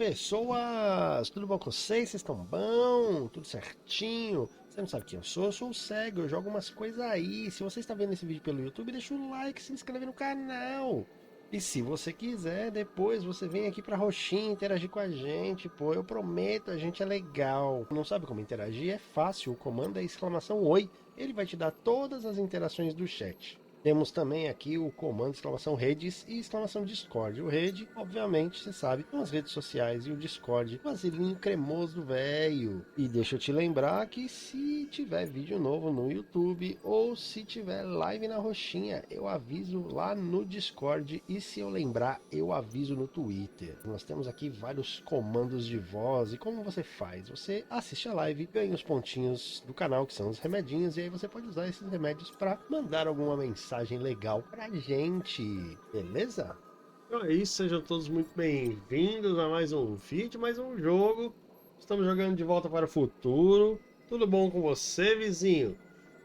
pessoas! Tudo bom com vocês? Vocês estão bom? Tudo certinho? Você não sabe quem eu sou o Cego, eu jogo umas coisas aí. Se você está vendo esse vídeo pelo YouTube, deixa o like, se inscreve no canal. E se você quiser, depois você vem aqui pra Roxinha interagir com a gente, pô, eu prometo, a gente é legal. Não sabe como interagir? É fácil, o comando é exclamação oi, ele vai te dar todas as interações do chat. Temos também aqui o comando exclamação redes e exclamação Discord. O rede, obviamente, você sabe, são as redes sociais e o Discord, vazilinho cremoso velho. E deixa eu te lembrar que se tiver vídeo novo no YouTube ou se tiver live na Roxinha, eu aviso lá no Discord e se eu lembrar, eu aviso no Twitter. Nós temos aqui vários comandos de voz e como você faz? Você assiste a live, ganha os pontinhos do canal, que são os remedinhos, e aí você pode usar esses remédios para mandar alguma mensagem legal pra gente, beleza? Então é isso, sejam todos muito bem-vindos a mais um vídeo, mais um jogo. Estamos jogando de volta para o futuro. Tudo bom com você, vizinho?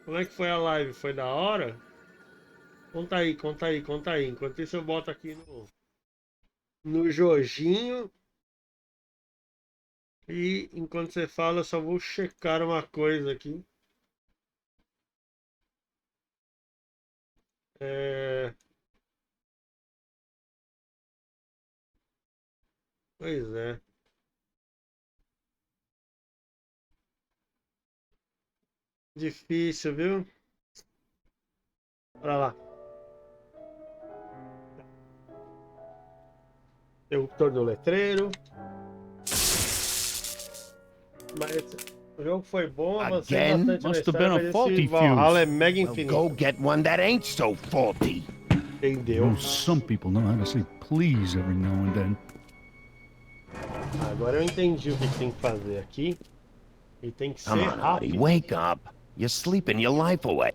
Como é que foi a live? Foi da hora? Conta aí, conta aí, conta aí. Enquanto isso eu boto aqui no joginho. E enquanto você fala, eu só vou checar uma coisa aqui. Pois é. Difícil, viu? Olha lá. Interruptor do letreiro. Mas o jogo foi bom, avancei bastante na história, mas esse Valhalla é mega infinito. Go get one that ain't so faulty. Entendeu? Some people know how to say please every now and then. Agora eu entendi o que tem que fazer aqui. E tem que ser Come on, Artie, rápido. wake up. You're sleeping your life away.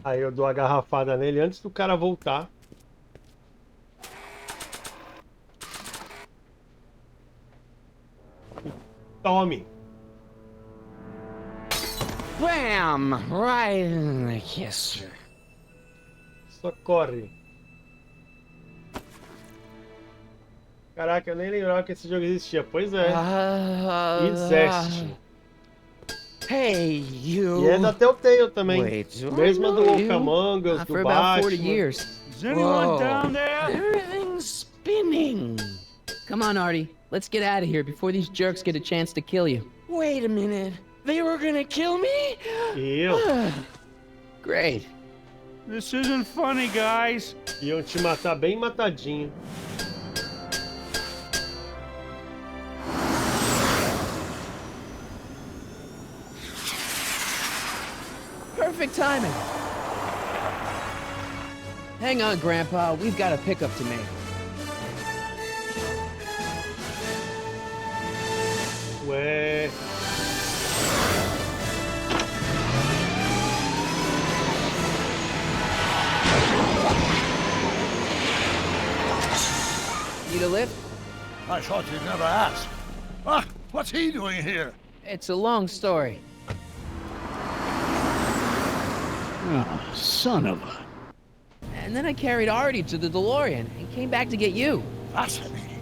Aí eu dou a garrafada nele antes do cara voltar. Tome! Bam! Right in the kisser. Socorre! Caraca, eu nem lembrava que esse jogo existia. Pois é. Existe. Hey, you. E é da Telltale também. Wait, Mesma do you? Among Us, For do about 40 Batman. years. Is anyone Whoa. down there? Everything's spinning. Come on, Artie. Let's get out of here before these jerks get a chance to kill you. Wait a minute. They were gonna kill me? Eu. Great. This isn't funny, guys. Iam te matar bem matadinho. Perfect timing. Hang on, Grandpa. We've got a pickup to make. Ué. Need a lift? I thought you'd never ask. Ah, what's he doing here? It's a long story. Oh, son of a... And then I carried Artie to the DeLorean and came back to get you. Fascinating.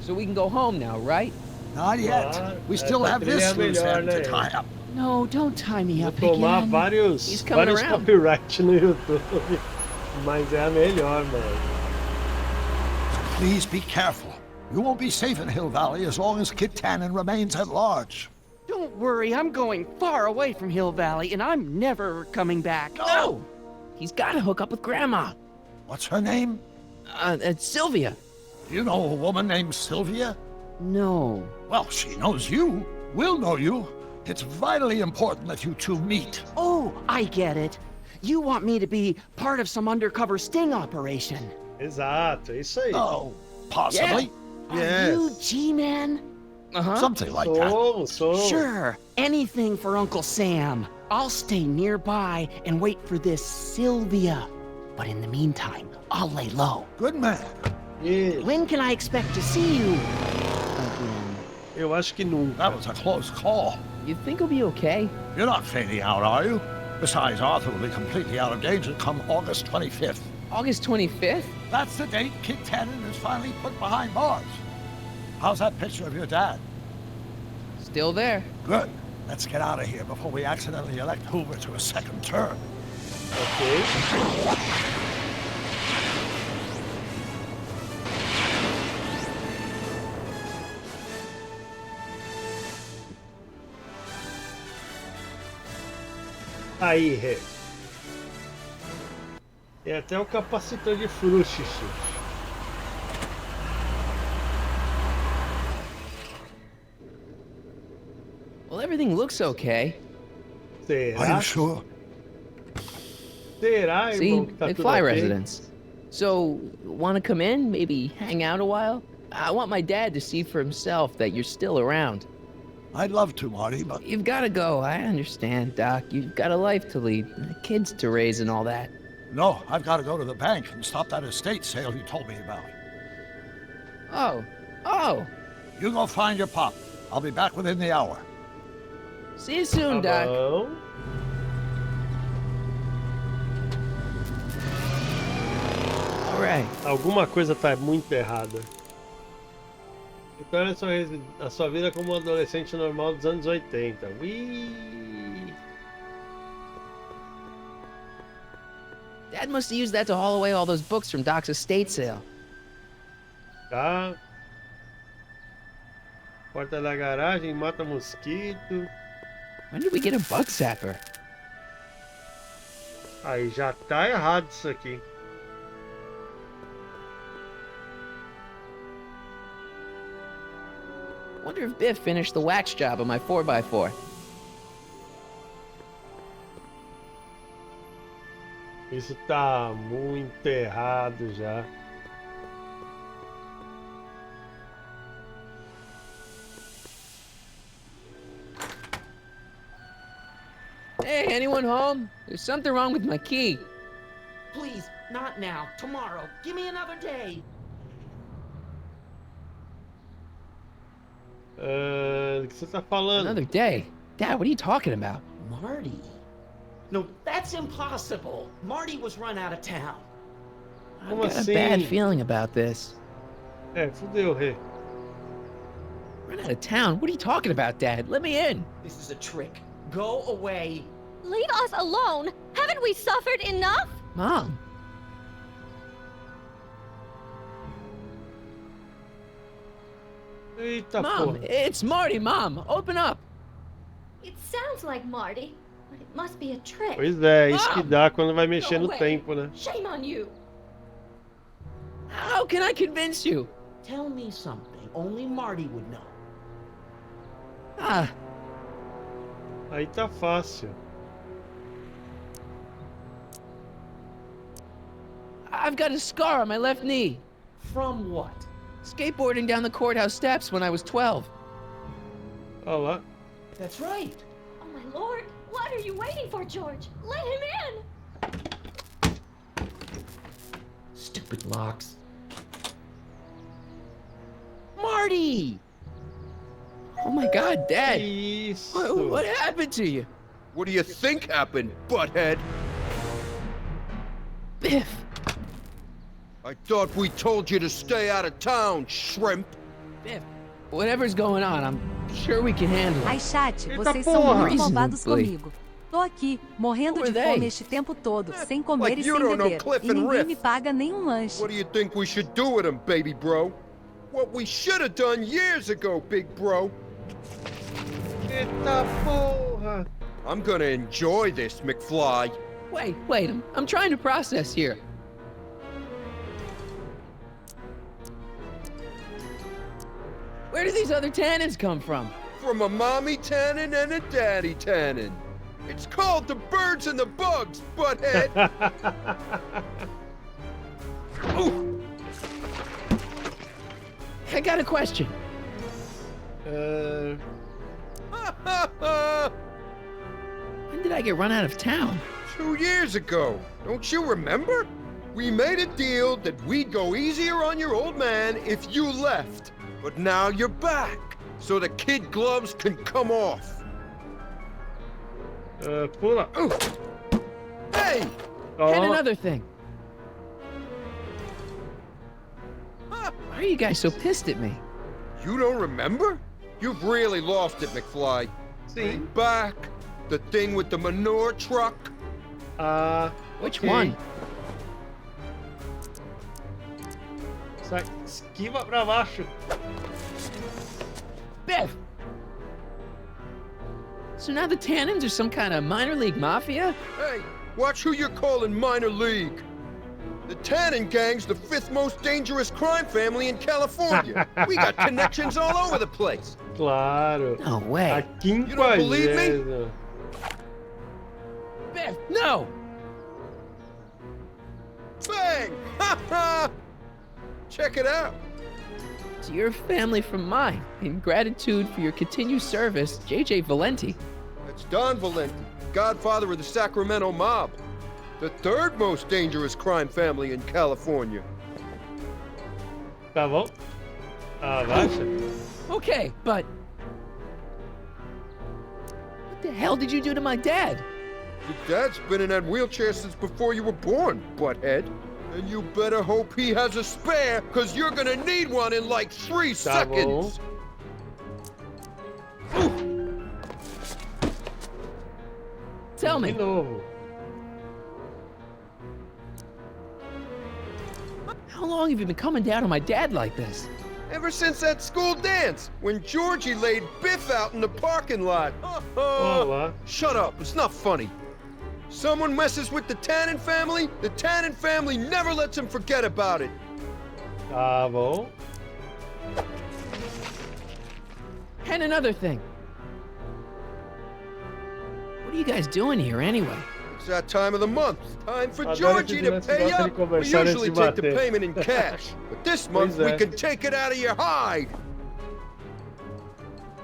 So we can go home now, right? Not yet. We still have this loose end to tie up. No, don't tie me Vou up tomar again. vários He's coming around. copyright no YouTube. Mas é a melhor, mano. Please be careful. You won't be safe in Hill Valley as long as Kit Tannen remains at large. Don't worry, I'm going far away from Hill Valley, and I'm never coming back. No! He's got to hook up with Grandma. What's her name? It's Sylvia. Do you know a woman named Sylvia? No. Well, she knows you. We'll know you. It's vitally important that you two meet. Oh, I get it. You want me to be part of some undercover sting operation. Exato, é isso aí. Oh, possibly. Are you G-Man? Uh-huh. Something like that. Somos. Sure, anything for Uncle Sam. I'll stay nearby and wait for this Sylvia. But in the meantime, I'll lay low. Good man. Isso. When can I expect to see you again? Eu acho que nunca. That was a close call. You think he'll be okay? You're not fading out, are you? Besides, Arthur will be completely out of danger come August 25th. August 25th? That's the date Kid Tannen is finally put behind bars. How's that picture of your dad? Still there. Good. Let's get out of here before we accidentally elect Hoover to a second term. Ok. Aí, Rê. Tem até um capacitor de fruxo. Well, everything looks okay. Are Será? you sure? Será, See, irmão, que tá tudo McFly ok? residence. So, want to come in? Maybe hang out a while? I want my dad to see for himself that you're still around. I'd love to, Marty, but You've got to go. I understand, Doc. You've got a life to lead, kids to raise and all that. no, I've got to go to the bank and stop that estate sale you told me about. Oh. You go find your pop. I'll be back within the hour. See you soon, Tá Doc. bom. All right. Alguma coisa tá muito errada. Retorne a sua vida como um adolescente normal dos anos 80. Ui. Dad must have used that to haul away all those books from Doc's estate sale. Tá. Porta da garagem, mata mosquito. When did we get a bug zapper? Aí já tá errado isso aqui. Wonder if Biff finished the wax job on my 4x4. Isso tá muito errado já. Hey, anyone home? There's something wrong with my key. Please, not now. Tomorrow. Give me another day. O que você tá falando? Another day? Dad, what are you talking about? Marty. No, that's impossible. Marty was run out of town. I've Como got a assim? bad feeling about this. Fudeu, Rê. Run out of town? What are you talking about, Dad? Let me in. This is a trick. Go away. Leave us alone! Haven't we suffered enough? Mom. Eita Mom, porra. it's Marty, Mom. Open up. It sounds like Marty, but it must be a trick. Pois é, isso que Mom! dá quando vai mexer No no way. tempo, né? Shame on you! How can I convince you? Tell me something only Marty would know. Ah, Aí tá fácil. I've got a scar on my left knee. From what? Skateboarding down the courthouse steps when I was 12. Olha lá. That's right. Oh my lord! What are you waiting for, George? Let him in! Stupid locks. Marty! Oh my God, Dad. Isso. What happened to you? What do you think happened, butthead? Biff. I thought we told you to stay out of town, shrimp. Biff. Whatever's going on, I'm sure we can handle Ai, it. chat, Eita vocês são porra! muito malvados Reasonably. comigo. Tô aqui, morrendo Who de are they? fome este tempo todo, sem comer Like e you sem don't know beber. Cliff E and ninguém Riff. me paga nenhum lanche. What do you think we should do with him, baby bro? What we should have done years ago, big bro. Eita porra. I'm gonna enjoy this, McFly. Wait, I'm trying to process here. Where do these other tannins come from? From a mommy tannin and a daddy tannin. It's called the birds and the bugs, butthead. Ooh. I got a question. When did I get run out of town? 2 years ago. Don't you remember? We made a deal that we'd go easier on your old man if you left. But now you're back, so the kid gloves can come off. Pula. Hey! And Ó, another thing. Why are you guys so pissed at me? You don't remember? You've really lost it, McFly. Sim. Back. The thing with the manure truck. Ah, Which ok. one? Sai, esquiva pra baixo. Biff! So now the Tannins are some kind of minor league mafia? Hey, watch who you're calling minor league. The Tannen gang's the 5th most dangerous crime family in California. We got connections all over the place. Claro. No way. A You don't believe me? 50ª. Biff, no! Bang! Ha ha! Check it out. To your family from mine, in gratitude for your continued service, JJ Valenti. That's Don Valenti, godfather of the Sacramento mob. The 3rd most dangerous crime family in California. Tá bom? Abaixa. Okay, but... What the hell did you do to my dad? Your dad's been in that wheelchair since before you were born, butthead. And you better hope he has a spare, cause you're gonna need one in like 3 Tá bom. seconds. Tell De me, novo. how long have you been coming down on my dad like this? Ever since that school dance, when Georgie laid Biff out in the parking lot. Olá. Shut up, it's not funny. Someone messes with the Tannen family never lets him forget about it. Tá bom. And another thing. What are you guys doing here anyway? It's that time of the month. Time for Adoro Georgie to esse pay negócio de up. We conversar antes usually de take the bater. payment in cash. But this month Pois we é. can take it out of your hide.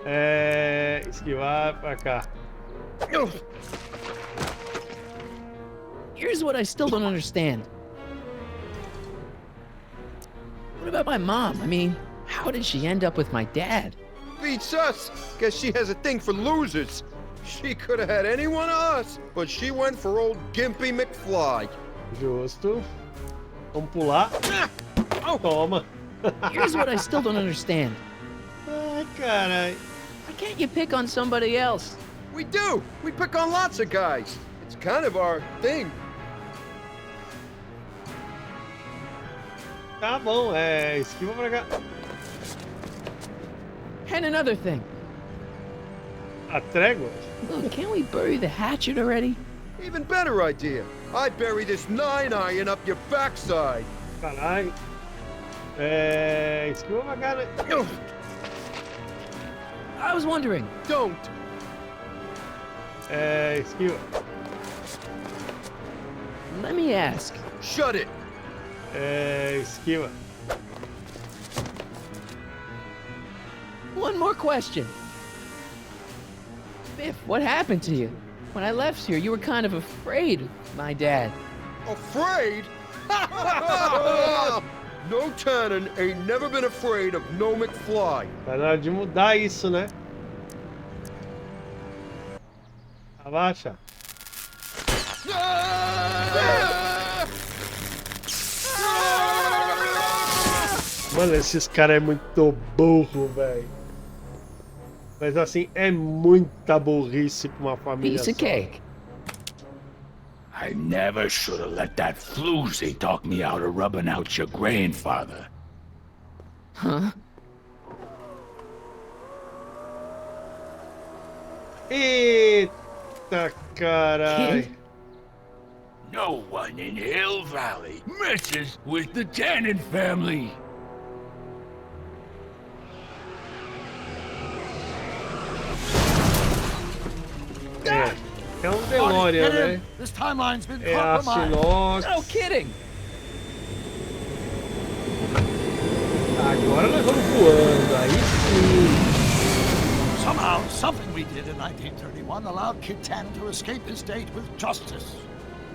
Esquivar pra cá. Here's what I still don't understand. What about my mom? I mean, how did she end up with my dad? Beats us. Guess she has a thing for losers. She could have had any one of us, but she went for old Gimpy McFly. Justo. Vamos pular. Toma. Here's what I still don't understand. Ai, carai. Why can't you pick on somebody else? We do. We pick on lots of guys. It's kind of our thing. Tá bom, esquiva pra cá. And another thing. A trégua? Look, can't we bury the hatchet already? Even better idea. I bury this 9-iron up your backside. Caralho. Esquiva pra cá, né? I was wondering. Don't. Esquiva. Let me ask. Shut it. Esquiva. One more question. Biff, what happened to you? When I left here, you were kind of afraid of my dad. Afraid? No Tannen ain't never been afraid of no McFly. Tá na hora de mudar isso, né? Abaixa. Mano, esses caras é muito burro, velho. Mas assim, é muita burrice pra uma família Piece of só. cake. I never should have let that floozy talk me out of rubbing out your grandfather. Huh? Eita, carai. Kid? No one in Hill Valley messes with the Tannen family. É um DeLorean, né? This timeline's been É a compromised. Sinox. No kidding. Agora nós vamos voando, aí sim. Somehow, something we did in 1931 allowed Kid Tannen to escape his date with justice.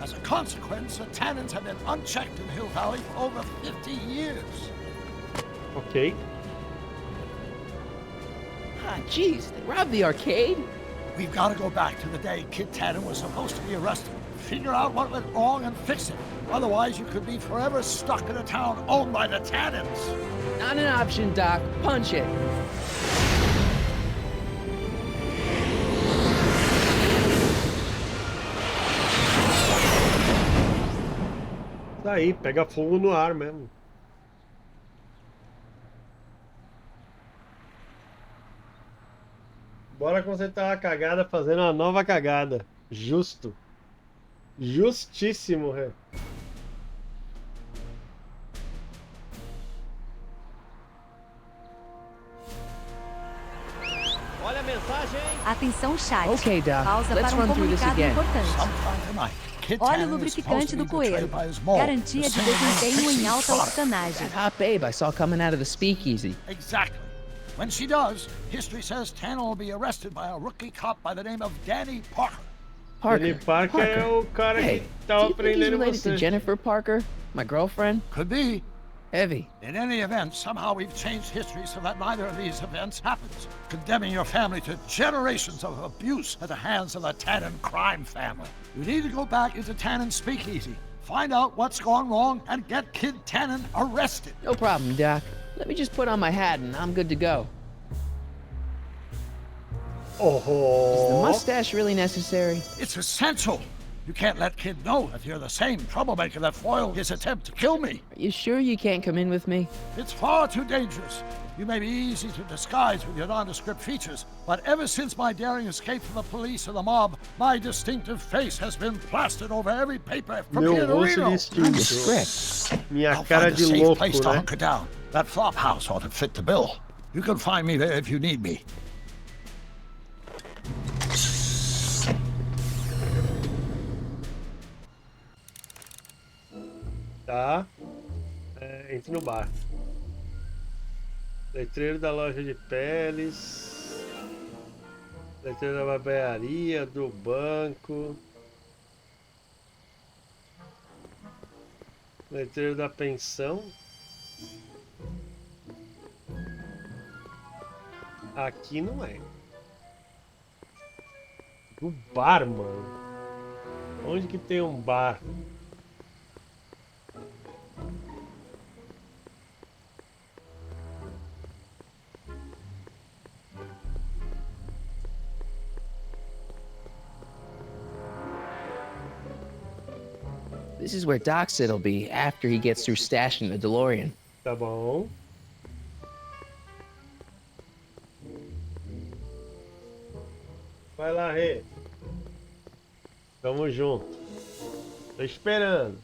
As a consequence, the Tannens have been unchecked in Hill Valley for over 50 years. Ok. Ah, jeez, they robbed the arcade? We've got to go back to the day Kid Tannen was supposed to be arrested. figure out what went wrong and fix it. Otherwise, you could be forever stuck in a town owned by the Tannins. Not an option, Doc. Punch it. Isso aí, pega fogo no ar mesmo. Bora consertar uma cagada fazendo uma nova cagada. Justo. Justíssimo, ré. Olha a mensagem. Atenção, chat. Okay, Doc. Pausa Let's para run through this comunicado again. importante. Sometime tonight, Kid Olha o Tannen is lubrificante supposed to do be coelho. betrayed by his mole. Garantia The de same desempenho em fixing alta product. octanagem. Hot babe I saw coming out of the speakeasy. Exactly. When she does, history says Tannen will be arrested by a rookie cop by the name of Danny Parker. Parker. Danny Parker é o cara Hey, que do tava you think he's prendendo related to você. Jennifer Parker, my girlfriend? Could be. Heavy. In any event, somehow we've changed history so that neither of these events happens, condemning your family to generations of abuse at the hands of the Tannen crime family. You need to go back into Tannen's speakeasy, find out what's gone wrong, and get Kid Tannen arrested. No problem, Doc. Let me just put on my hat and I'm good to go. Is the Oh, mustache really necessary? It's essential. You can't let Kid know that you're the same troublemaker that foiled his attempt to kill me. Are you sure you can't come in with me? It's far too dangerous. You may be easy to disguise with your nondescript features, but ever since my daring escape from the police and the mob, my distinctive face has been plastered over every paper from meu here to rosto Reno. Kind of distinto. strict. Minha I'll cara find a de safe louco, place to né? hunker down. That flop house ought to fit the bill. You can find me there if you need me. Tá. Entre no bar. Letreiro da loja de peles. Letreiro da barbearia, do banco. Letreiro da pensão. Aqui não é. Do bar, mano. Onde que tem um bar? This is where Doc said it'll be after he gets through stashing the DeLorean. Tá bom. Vai lá, Rê. Tamo junto. Tô esperando.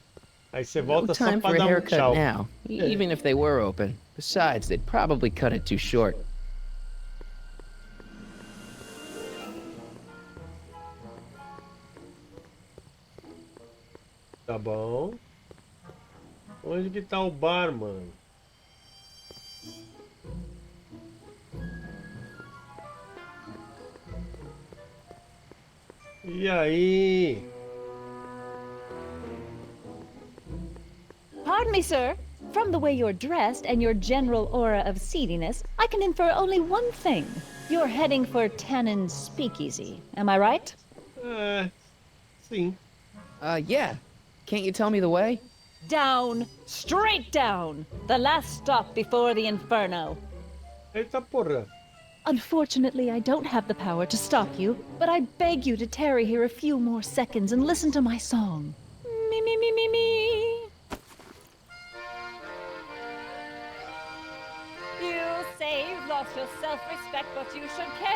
Aí você No volta só time pra for a dar um haircut tchau. now, even if they were open. Besides, they'd probably cut it too short. Tá bom. Onde que tá o bar, mano? E aí? Pardon me, sir. From the way you're dressed and your general aura of seediness, I can infer only one thing. You're heading for Tannen's Speakeasy. Am I right? Sim. Yeah. Can't you tell me the way? Down. Straight down. The last stop before the Inferno. Eita porra. Unfortunately, I don't have the power to stop you, but I beg you to tarry here a few more seconds and listen to my song. Me, me, me, me, me. You say you've lost your self-respect, but you should care.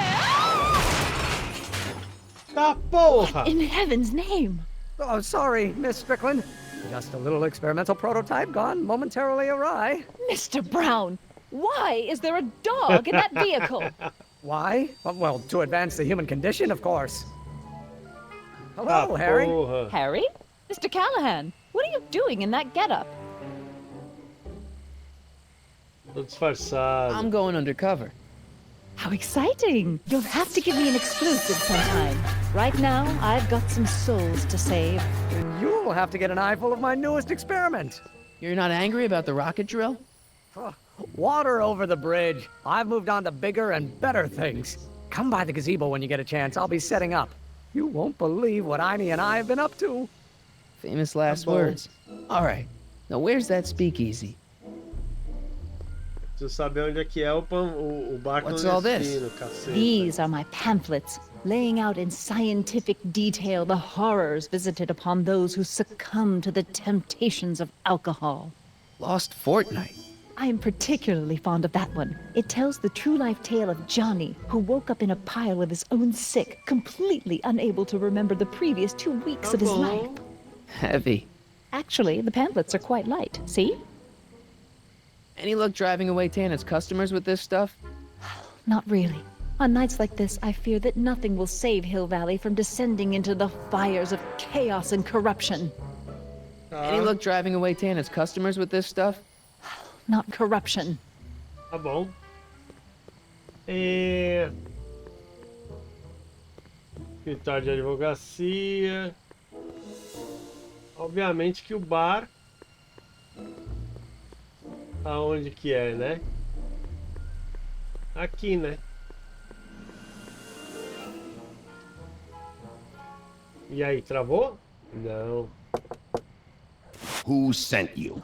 Tá porra! In heaven's name. Oh, sorry, Miss Strickland. Just a little experimental prototype gone momentarily awry. Mr. Brown, why is there a dog in that vehicle? Why? Well, to advance the human condition, of course. Tá Hello, Harry. porra. Harry? Mr. Callahan, what are you doing in that getup? Tô disfarçado. I'm going undercover. How exciting! You'll have to give me an exclusive sometime. Right now, I've got some souls to save. And you'll have to get an eyeful of my newest experiment. You're not angry about the rocket drill? Water over the bridge. I've moved on to bigger and better things. Come by the gazebo when you get a chance. I'll be setting up. You won't believe what Iny and I have been up to. Famous last bom. words. All right. Now where's that speakeasy? Preciso saber onde é que é o barco What's all this? clandestino, cacete. These are my pamphlets, laying out in scientific detail the horrors visited upon those who succumb to the temptations of alcohol. Lost Fortnight. I am particularly fond of that one. It tells the true-life tale of Johnny, who woke up in a pile of his own sick, completely unable to remember the previous 2 weeks of his life. Heavy. Actually, the pamphlets are quite light. See? Any luck driving away Tannen's customers with this stuff? Not really. On nights like this, I fear that nothing will save Hill Valley from descending into the fires of chaos and corruption. Any luck driving away Tannen's customers with this stuff? Not corruption. Tá bom. Escritório de advocacia. Obviamente que o bar. Aonde que é, né? Aqui, né? E aí, travou? Não. Who sent you?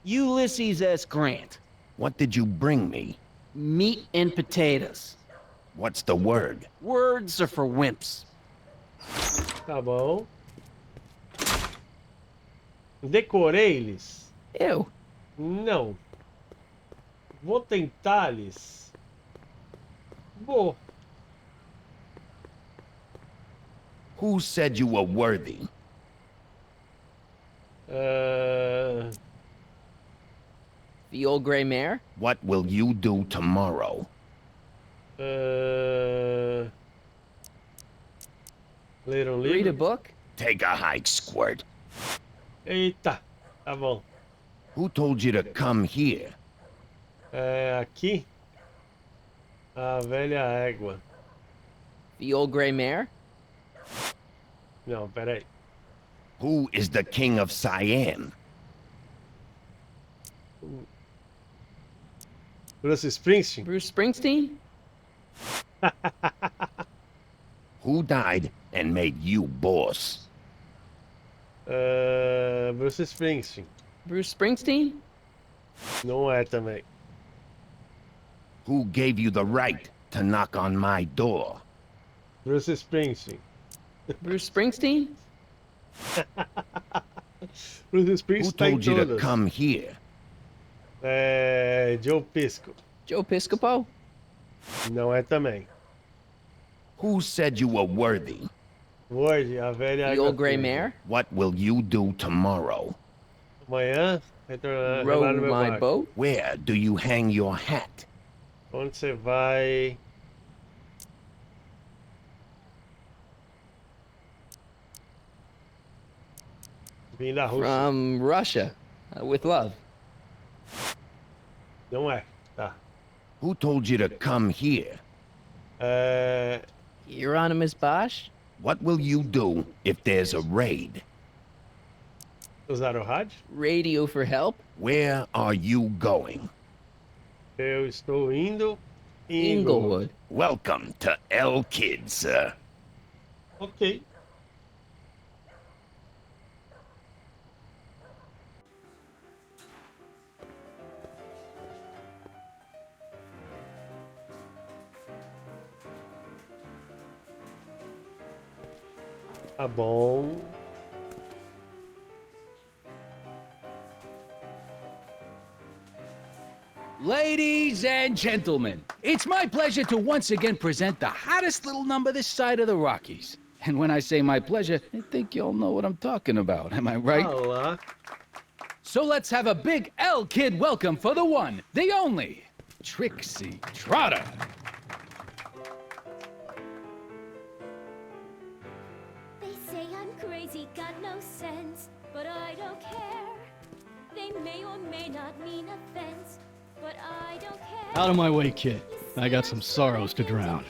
Ulysses S. Grant. What did you bring me? Meat and potatoes. What's the word? Words are for wimps. Tá bom. Decorei-lhes? Ew. Não. Vou tentar-lhes? Vou. Who said you were worthy? The old gray mare? What will you do tomorrow? Ler um livro? Read a book? Take a hike, Squirt. Eita, tá bom. Who told you to come here? Aqui. A velha égua. The old gray mare? Não, peraí. Who is the king of Siam? Bruce Springsteen? Bruce Springsteen? Who died and made you boss? Bruce Springsteen. Bruce Springsteen? Não é também. Who gave you the right to knock on my door? Bruce Springsteen. Bruce Springsteen? Bruce Springsteen Who tá em told you to todas. come here? Joe Pisco. Joe Piscopo? Não é também. Who said you were worthy? Word, a velha The égua old gray presa. mare? What will you do tomorrow? Amanhã, retornar Row no meu my barco. boat? Where do you hang your hat? Onde você vai? Vim da Rússia. From Russia. With love. Não é. Tá. Who told you to come here? Hieronymus Bosch? What will you do if there's a raid? Usar o rádio? Radio for help? Where are you going? Eu estou indo em Inglewood. Welcome to El Kid, sir. Ok. Tá bom. Ladies and gentlemen, it's my pleasure to once again present the hottest little number this side of the Rockies. And when I say my pleasure, I think you'll know what I'm talking about, am I right? Olá. So let's have a big L Kid welcome for the one, the only, Trixie Trotter. They say I'm crazy, got no sense, but I don't care. They may or may not mean offense, but I don't care. Out of my way, kid. I got some sorrows to drown.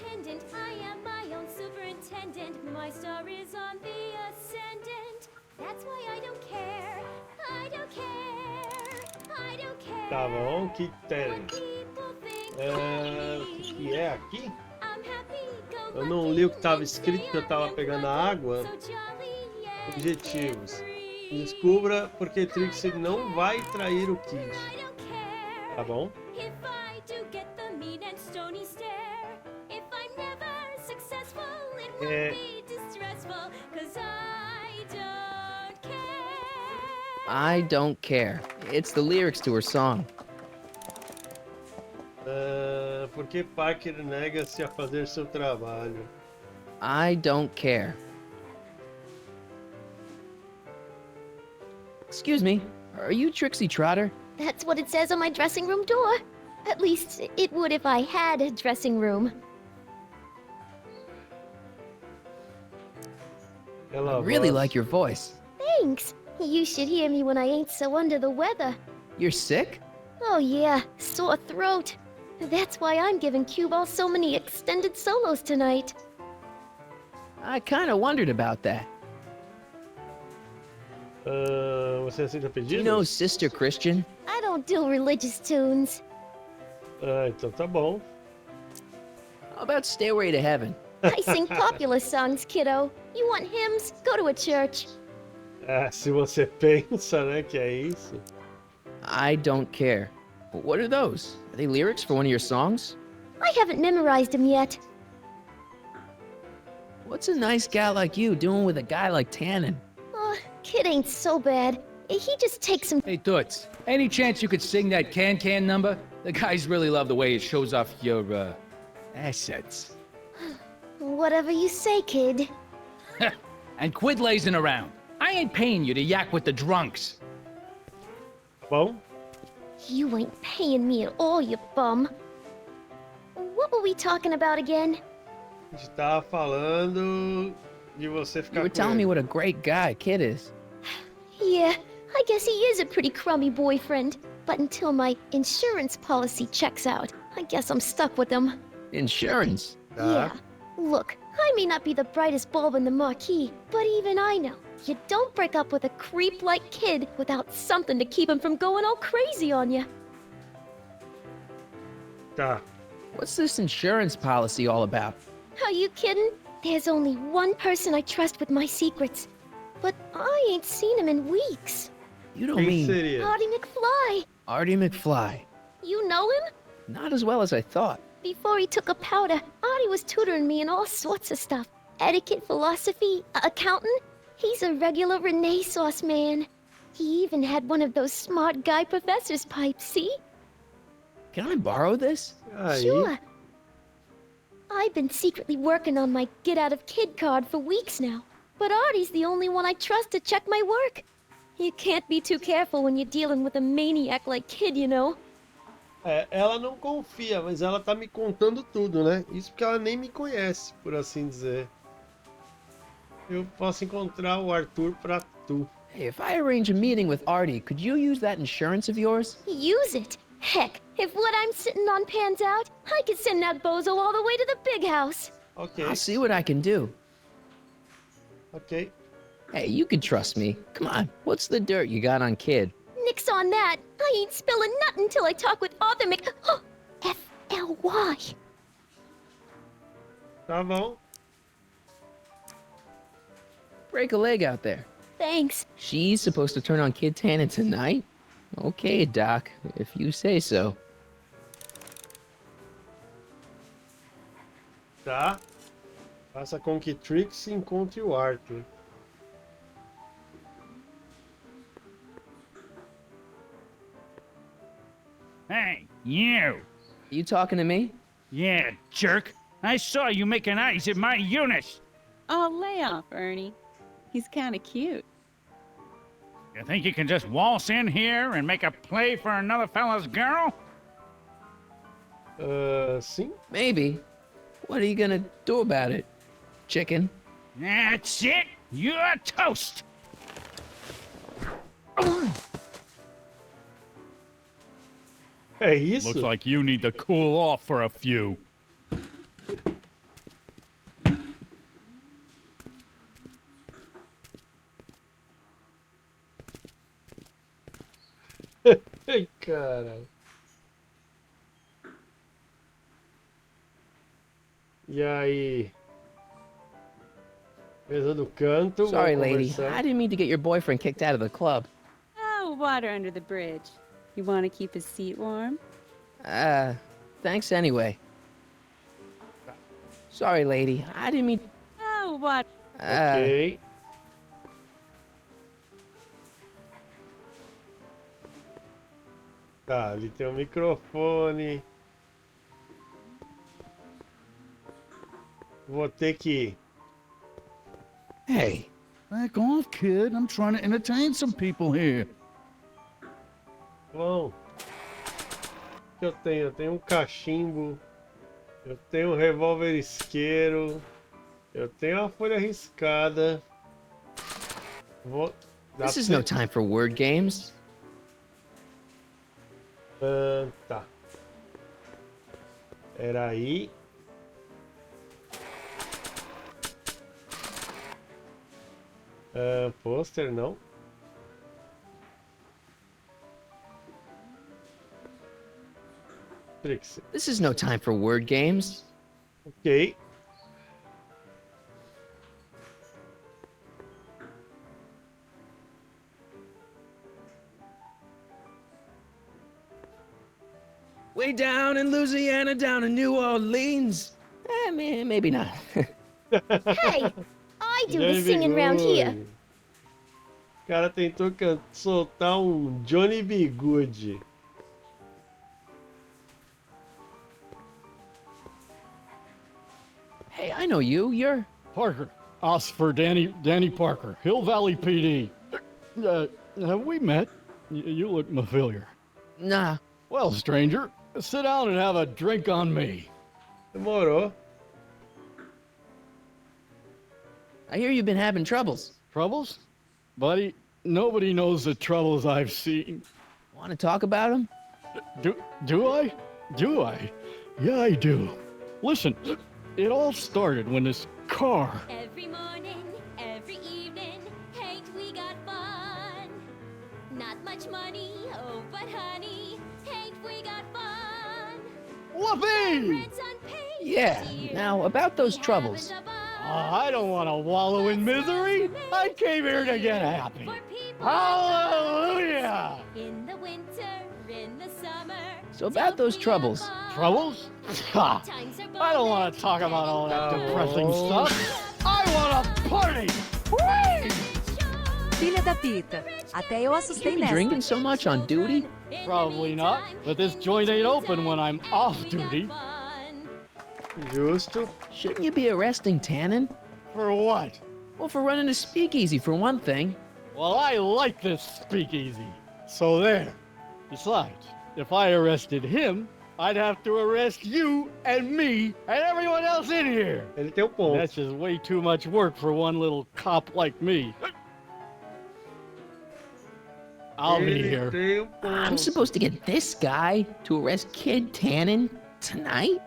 I am my own superintendent. My star is on the ascendant. That's why I don't care. I don't care. I don't care. Tá bom, que tem? O que é aqui? Eu não li o que estava escrito porque eu estava pegando a água. Objetivos. Descubra porque Trixie não vai trair o Kid. Tá bom? If I do get the mean and stony stare, if I'm never successful, it won't be distressful, 'cause I don't care. I don't care. It's the lyrics to her song. Porque Parker nega-se a fazer seu trabalho. I don't care. Excuse me, are you Trixie Trotter? That's what it says on my dressing room door. At least it would if I had a dressing room. Ela I really voz. like your voice. Thanks. You should hear me when I ain't so under the weather. You're sick? Oh yeah, sore throat. That's why I'm giving Cue Ball so many extended solos tonight. I kinda wondered about that. Você aceita pedidos? Do you know Sister Christian? I don't do religious tunes. Então tá bom. How about Stairway to Heaven? I sing popular songs, kiddo. You want hymns? Go to a church. Se você pensa, né, que é isso. I don't care. But what are those? Are they lyrics for one of your songs? I haven't memorized them yet. What's a nice gal like you doing with a guy like Tannen? Kid ain't so bad. He just takes some. Hey, Toots, any chance you could sing that can number? The guys really love the way it shows off your, assets. Whatever you say, kid. And quit lazing around. I ain't paying you to yak with the drunks. Bom, You ain't paying me at all, you bum. What were we talking about again? a gente tava falando de você ficar You were com telling me ele. what a great guy Kid is. Yeah, I guess he is a pretty crummy boyfriend. But until my insurance policy checks out, I guess I'm stuck with him. Insurance? Yeah. Look, I may not be the brightest bulb in the marquee, but even I know you don't break up with a creep like Kid without something to keep him from going all crazy on you. Tá. What's this insurance policy all about? Are you kidding? There's only one person I trust with my secrets. But I ain't seen him in weeks. You don't Quem mean seria? Artie McFly. Artie McFly? You know him? Not as well as I thought. Before he took a powder, Artie was tutoring me in all sorts of stuff. Etiquette, philosophy, accounting. He's a regular Renaissance man. He even had one of those smart guy professor's pipes, see? Can I borrow this? Aí, Sure. I've been secretly working on my get out of kid card for weeks now. But Artie's the only one I trust to check my work. You can't be too careful when you're dealing with a maniac like Kid, you know? ela não confia, mas ela tá me contando tudo, né? Isso porque ela nem me conhece, por assim dizer. Eu posso encontrar o Arthur pra tu. Hey, if I arrange a meeting with Artie, could you use that insurance of yours? Use it. Heck, if what I'm sitting on pans out, I could send that bozo all the way to the big house. Ok, I'll see what I can do. ok. Hey, you can trust me. Come on, what's the dirt you got on Kid? Nix on that. I ain't spilling nothing until I talk with Arthur F-L-Y. Tá bom. Break a leg out there. Thanks. She's supposed to turn on Kid Tannen tonight? Okay, Doc, if you say so. Tá. Faça com que Trixie encontre o Arthur. Hey, you! You talking to me? Yeah, jerk! I saw you making eyes at my Eunice! Oh, lay off, Ernie. He's kind of cute. You think you can just waltz in here and make a play for another fella's girl? Sim? Maybe. What are you gonna do about it, chicken? That's it! You're toast! É isso? Looks like you need to cool off for a few. Ai, cara. E aí? Mesa do canto. Sorry, vamos lady. conversar. I didn't mean to get your boyfriend kicked out of the club. Oh, water under the bridge. You want to keep his seat warm? Thanks anyway. Sorry, lady. I didn't mean... Oh, what? Ok. Tá, ali tem um microfone. Vou ter que... Hey, back off, kid. I'm trying to entertain some people here. Bom. O que eu tenho? Eu tenho um cachimbo. Eu tenho um revólver isqueiro. Eu tenho uma folha riscada. Vou... This is no time for word games. Tá. Era aí. Pôster, não. Trixie. This is no time for word games. Ok. Way down in Louisiana, down in New Orleans. Maybe not. Hey, I do the singing round here. O cara tentou soltar um Johnny Bigude. Hey, I know you. You're... Parker. Us for Danny Parker. Hill Valley PD. Have we met? You look familiar. Nah. Well, stranger, sit down and have a drink on me. Demorou. I hear you've been having troubles. Troubles? Buddy, nobody knows the troubles I've seen. Want to talk about them? Do I? Do I? Yeah, I do. Listen, it all started when this car... Every morning, every evening, Hank, we got fun. Not much money, oh, but honey, Hank, we got fun. Whoopee! Yeah. Now, about those troubles. I don't want to wallow in misery. I came here to get happy. Hallelujah! In the winter, in the summer. So about those troubles. Troubles? Ha! I don't want to talk about all that depressing stuff. I want to party! Whee! Filha da Pita, até eu assustei You be nessa. drinking so much on duty? Probably not, but this joint ain't open when I'm off duty. Justo. Shouldn't you be arresting Tannen? For what? Well, for running a speakeasy, for one thing. Well, I like this speakeasy. So there. Besides, if I arrested him, I'd have to arrest you and me and everyone else in here. Ele tem um ponto. That's just way too much work for one little cop like me. I'll be here. Tem um ponto. I'm supposed to get this guy to arrest Kid Tannen tonight?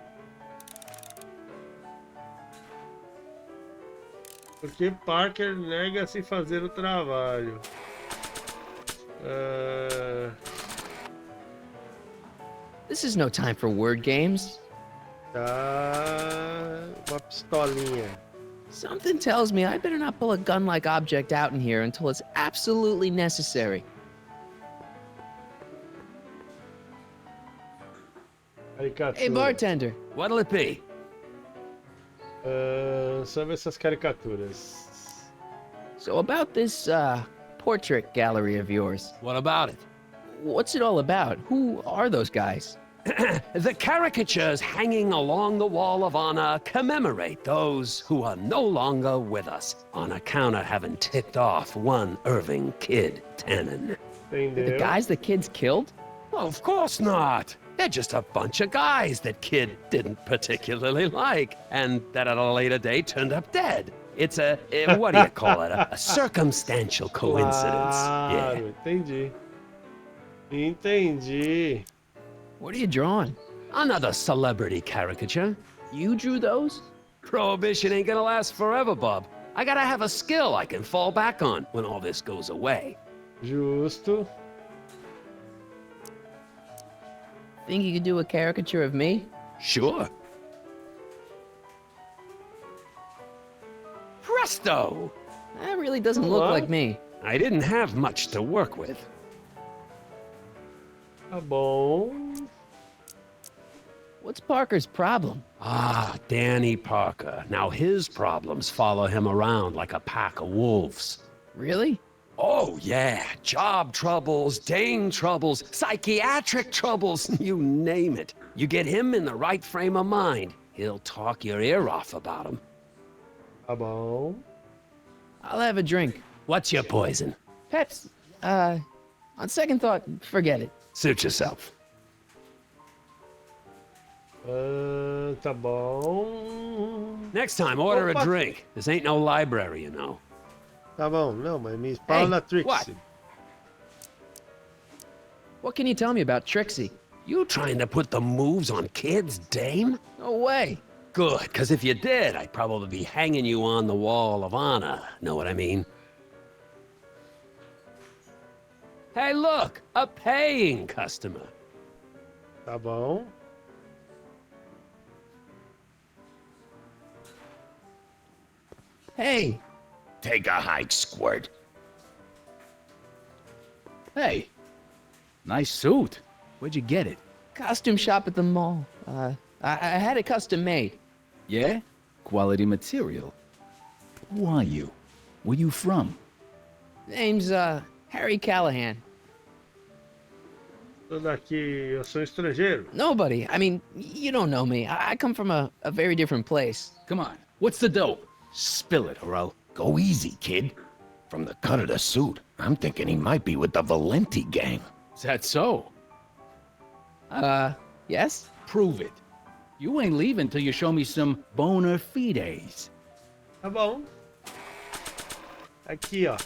Porque Parker nega-se a fazer o trabalho. This is no time for word games. Tá. Uma pistolinha. Something tells me I better not pull a gun-like object out in here until it's absolutely necessary. Caricatura. Hey, bartender. What'll it be? Sobre essas caricaturas. So about this, portrait gallery of yours. What about it? What's it all about? Who are those guys? The caricatures hanging along the wall of honor commemorate those who are no longer with us on account of having ticked off one Irving Kid Tannen. The guys the kids killed? Well, of course not. They're just a bunch of guys that Kid didn't particularly like, and that at a later date turned up dead. It's a what do you call it? A circumstantial coincidence. Claro, Yeah. entendi. Entendi. What are you drawing? Another celebrity caricature. You drew those? Prohibition ain't gonna last forever, Bob. I gotta have a skill I can fall back on when all this goes away. Justo. Think you could do a caricature of me? Sure. presto! That really doesn't look like me. I didn't have much to work with. Tá bom. What's Parker's problem? Ah, Danny Parker. Now his problems follow him around like a pack of wolves. Really? Oh, yeah. Job troubles, Dane troubles, psychiatric troubles, you name it. You get him in the right frame of mind, he'll talk your ear off about him. Tá bom. I'll have a drink. What's your poison? Peps. On second thought, forget it. Suit yourself. Tá bom. Next time, order Opa. a drink. This ain't no library, you know. Tá bom, não, mas me fala da Trixie. what? What can you tell me about Trixie? You trying to put the moves on kids, dame? No way. Good, because if you did, I'd probably be hanging you on the wall of honor. Know what I mean? Hey, look, a paying customer. Tá bom. Hey. Take a hike, Squirt. Hey, nice suit. Where'd you get it? Costume shop at the mall. I had it custom made. Yeah? Quality material. Who are you? Where you from? Name's, Harry Callahan. Tô daqui, eu sou estrangeiro. Nobody. I mean, you don't know me. I come from a very different place. Come on, what's the dope? Spill it, or I'll... Go easy, kid. From the cut of the suit, I'm thinking he might be with the Valenti gang. Is that so? Yes? Prove it. You ain't leaving till you show me some bona fides. Tá bom. Aqui, ó.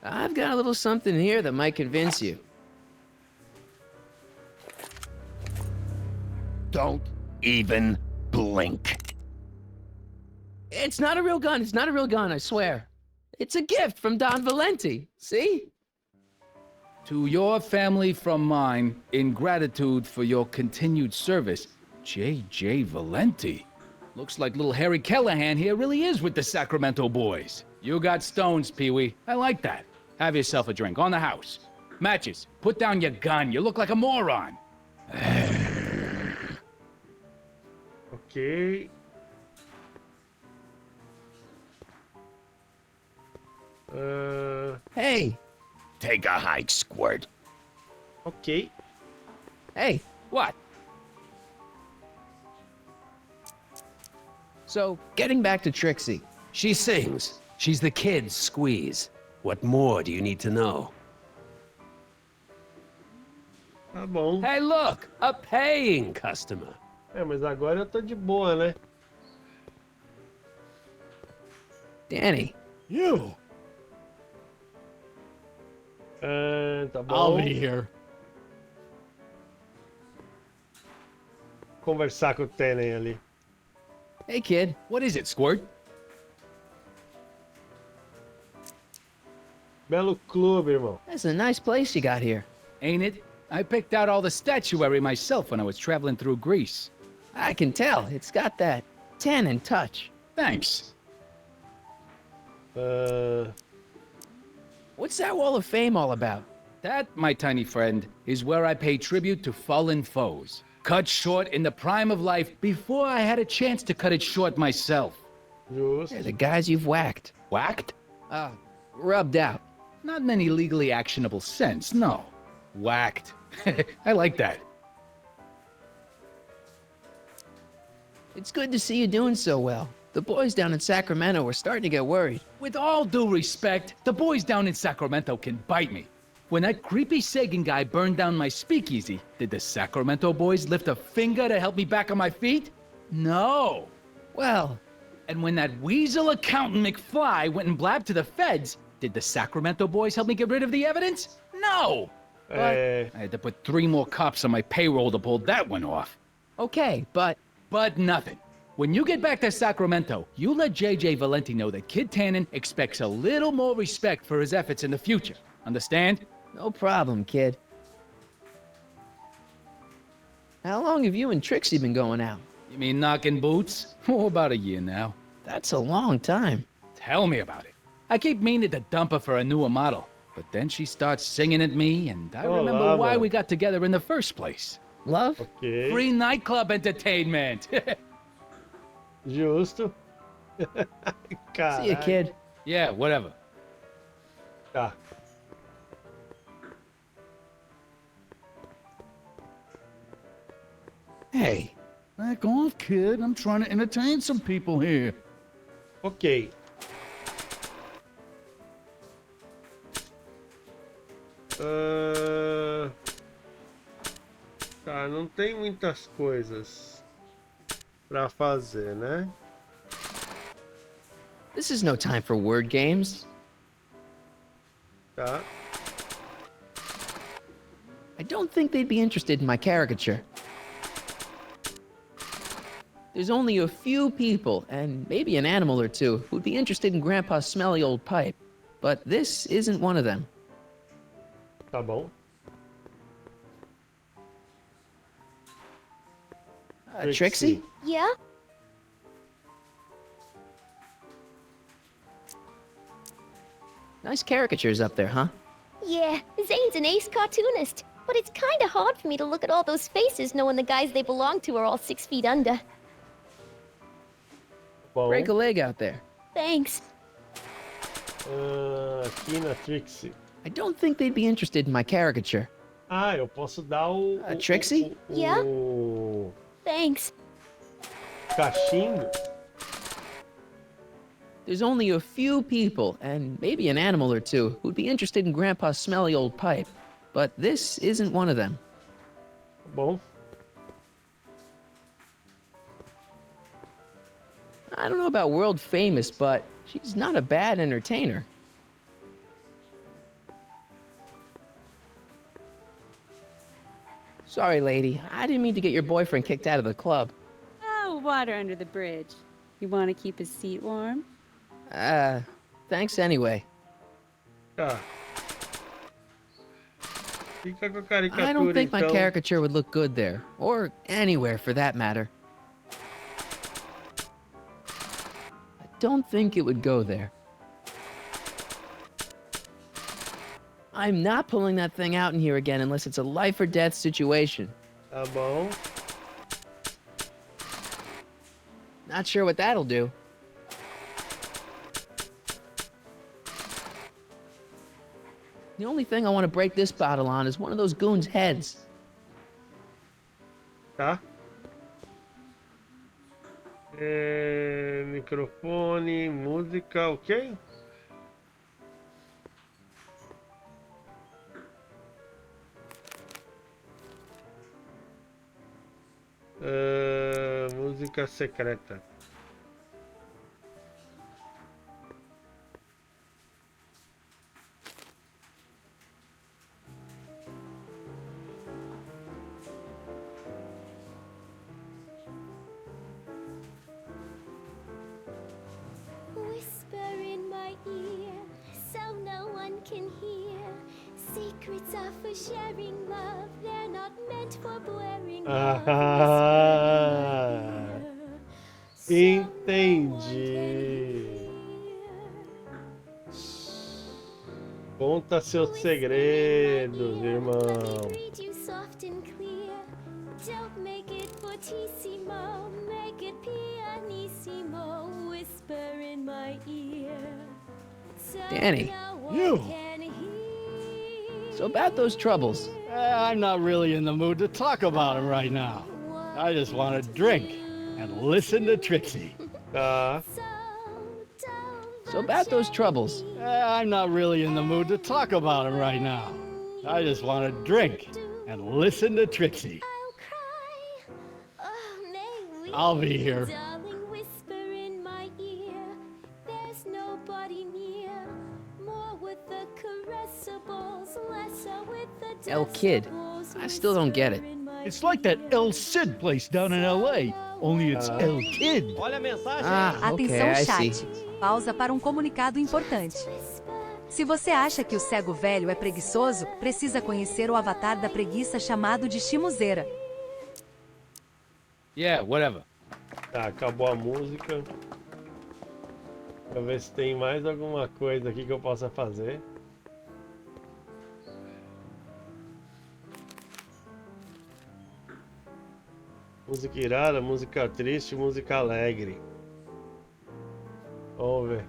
I've got a little something here that might convince you. Don't even blink. It's not a real gun. It's not a real gun, I swear. It's a gift from Don Valenti. See? To your family from mine, in gratitude for your continued service, J.J. Valenti. Looks like little Harry Callahan here really is with the Sacramento boys. You got stones, Pee-wee. I like that. Have yourself a drink on the house. Matches, put down your gun. You look like a moron. Ok. Hey. Take a hike, Squirt. Ok. Hey. What? So, getting back to Trixie. She sings. She's the kid's squeeze. What more do you need to know? Tá bom. Hey, look, a paying customer. É, mas agora eu tô de boa, né? Danny. You. Tá bom. I'll be here. Conversar com o Tenen ali. Hey, kid. What is it, Squirt? Belo clube, irmão. That's a nice place you got here. Ain't it? I picked out all the statuary myself when I was traveling through Greece. I can tell. It's got that tannin touch. Thanks. What's that wall of fame all about? That, my tiny friend, is where I pay tribute to fallen foes. Cut short in the prime of life before I had a chance to cut it short myself. They're the guys you've whacked. Whacked? Rubbed out. Not in any legally actionable sense, no. Whacked. I like that. It's good to see you doing so well. The boys down in Sacramento were starting to get worried. With all due respect, the boys down in Sacramento can bite me. When that creepy Sagan guy burned down my speakeasy, did the Sacramento boys lift a finger to help me back on my feet? No. Well. And when that weasel accountant McFly went and blabbed to the feds, did the Sacramento boys help me get rid of the evidence? No. But I had to put 3 more cops on my payroll to pull that one off. Okay, but nothing. When you get back to Sacramento, you let J.J. Valenti know that Kid Tannen expects a little more respect for his efforts in the future. Understand? No problem, kid. How long have you and Trixie been going out? You mean knocking boots? Oh, about a year now. That's a long time. Tell me about it. I keep meaning to dump her for a newer model, but then she starts singing at me, and I remember why we got together in the first place. Love? Ok. Free nightclub entertainment. Justo. See you, kid. Yeah, whatever. Tá. Hey, back off, kid. I'm trying to entertain some people here. Ok. Tá, não tem muitas coisas pra fazer, né? This is no time for word games. Tá. I don't think they'd be interested in my caricature. There's only a few people, and maybe an animal or two, who'd be interested in Grandpa's smelly old pipe. But this isn't one of them. Tá bom. Trixie? Yeah? Nice caricatures up there, huh? Yeah, Zane's an ace cartoonist. But it's kinda hard for me to look at all those faces knowing the guys they belong to are all 6 feet under. Bom. Break a leg out there. Thanks. Aqui na Trixie. I don't think they'd be interested in my caricature. Ah, eu posso dar o... Trixie? Yeah? O Thanks. cachimbo. There's only a few people, and maybe an animal or two, who'd be interested in Grandpa's smelly old pipe. But this isn't one of them. Bom. I don't know about world famous, but she's not a bad entertainer. Sorry, lady. I didn't mean to get your boyfriend kicked out of the club. Oh, water under the bridge. You want to keep his seat warm? Thanks anyway. Tá. Fica com a caricatura, I don't think my então. caricature would look good there, or anywhere for that matter. I don't think it would go there. I'm not pulling that thing out in here again unless it's a life or death situation. Tá bom. Not sure what that'll do. The only thing I want to break this bottle on is one of those goons' heads. Tá? Microfone, música, ok? Música secreta. Whisper in my ear so no one can hear. Secrets are for sharing love, they're not meant for blaring love. Entendi. Conta seus segredos, irmão. Read you soft and clear. Don't make it fortissimo, make it pianissimo. Whisper in my ear. So Danny. no one You. can hear. So about those troubles. I'm not really in the mood to talk about them right now. I just want to drink and listen to Trixie. Tá. So about those troubles. I'm not really in the mood to talk about them right now. I just want to drink and listen to Trixie. I'll be here. Darling, whisper in my ear. There's nobody near. More with the caressables, lesser with the El Kid. I still don't get it. It's like that El Cid place down in LA, only it's El Kid. Ah, okay, Atenção, I chat. see. Pausa para um comunicado importante. Se você acha que o cego velho é preguiçoso, precisa conhecer o avatar da preguiça chamado de Chimuzeira. Yeah, whatever. Tá, acabou a música. Pra ver se tem mais alguma coisa aqui que eu possa fazer. Música irada, música triste, música alegre. Vamos ver.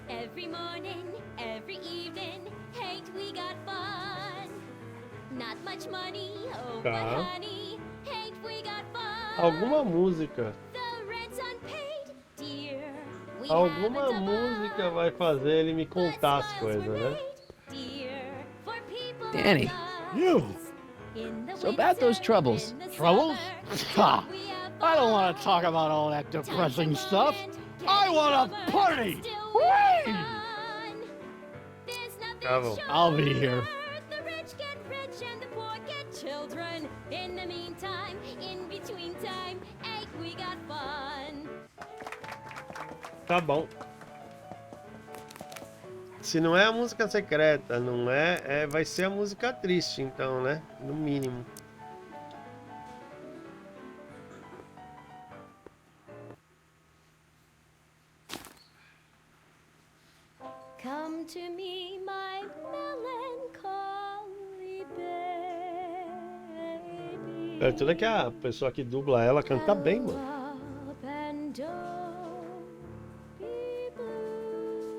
Every morning, every evening, ain't we got fun? Not much money, oh but Tá. honey, ain't we got fun? Alguma música. The rent's unpaid, dear. We Alguma haven't a música vai fazer ele me contar as coisas, né? dear for people Danny, You. in the so about those troubles. Troubles? Ha! I don't want to talk about all that depressing stuff. I want to party! Whee! Tá bom. I'll be here. The rich get rich and the poor get children. In the meantime, in between time, ain't we got fun? Tá bom. Se não é a música secreta, não é, vai ser a música triste, então, né? No mínimo. Come to me, my melancholy baby. É tudo que a pessoa que dubla ela canta bem, mano. Up and don't be blue.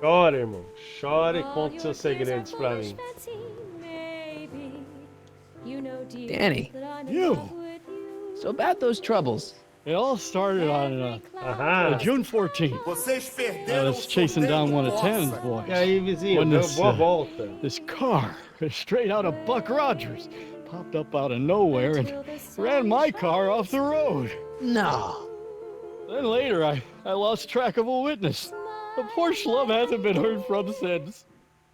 Chora, irmão. Chora e All conta your seus fears are segredos pra foolish, mim. Betsy, maybe. You know, dear, Danny. that I'm in You. love with you. So about those troubles. It all started on Aham. June 14th. I was chasing down one of Tannen's boys. E aí, vizinho, When deu this, boa volta. this car, straight out of Buck Rogers, popped up out of nowhere and ran my car off the road. No. Then later, I lost track of a witness. The poor schlub hasn't been heard from since.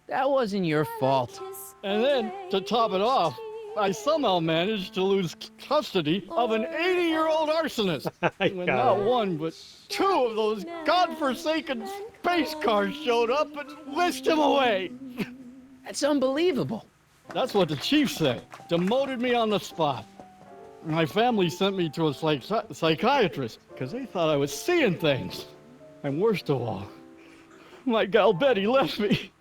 That wasn't your fault. And then, to top it off, I somehow managed to lose custody of an 80-year-old arsonist. When not one, but two of those godforsaken space cars showed up and whisked him away. That's unbelievable. That's what the chief said. Demoted me on the spot. My family sent me to a psychiatrist because they thought I was seeing things. And worst of all, my gal Betty left me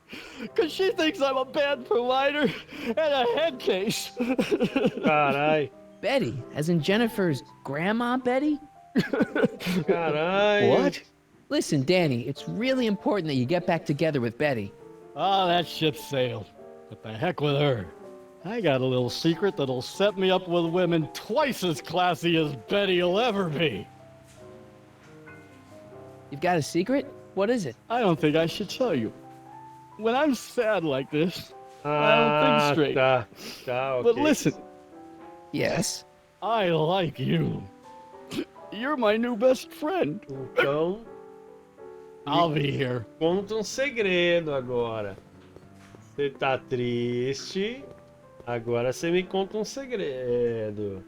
because she thinks I'm a bad provider and a head case. Carai. Betty, as in Jennifer's grandma Betty? Carai. What? Listen, Danny, it's really important that you get back together with Betty. Ah, that ship sailed. But the heck with her. I got a little secret that'll set me up with women twice as classy as Betty'll ever be. You've got a secret? What is it? I don't think I should tell you. When I'm sad like this, I don't think straight. Tá, tá, ok. But listen, Yes? I like you. You're my new best friend. Então, I'll be here. conta um segredo agora. Você tá triste, agora você me conta um segredo.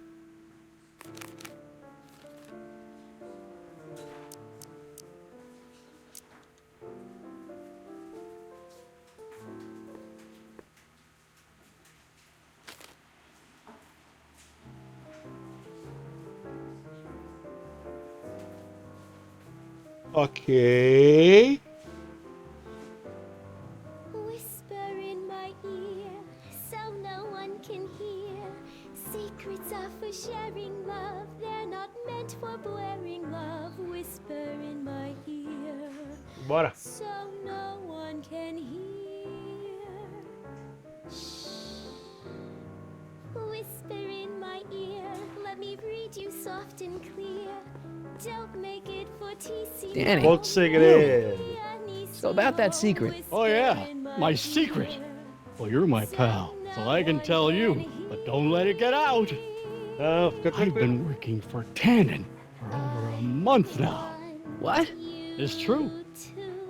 Ok. Whisper in my ear, so no one can hear. Secrets are for sharing love, they're not meant for blaring love. Whisper in my ear, Bora. so no one can hear. Shh. Whisper in my ear, let me read you soft and clear. Don't make it for TC. Danny. Outro segredo. So about that secret. Oh yeah, my secret. Well, you're my pal, so I can tell you, but don't let it get out. Não, fica I've tranquilo. been working for Tannen for over a month now. What? It's true.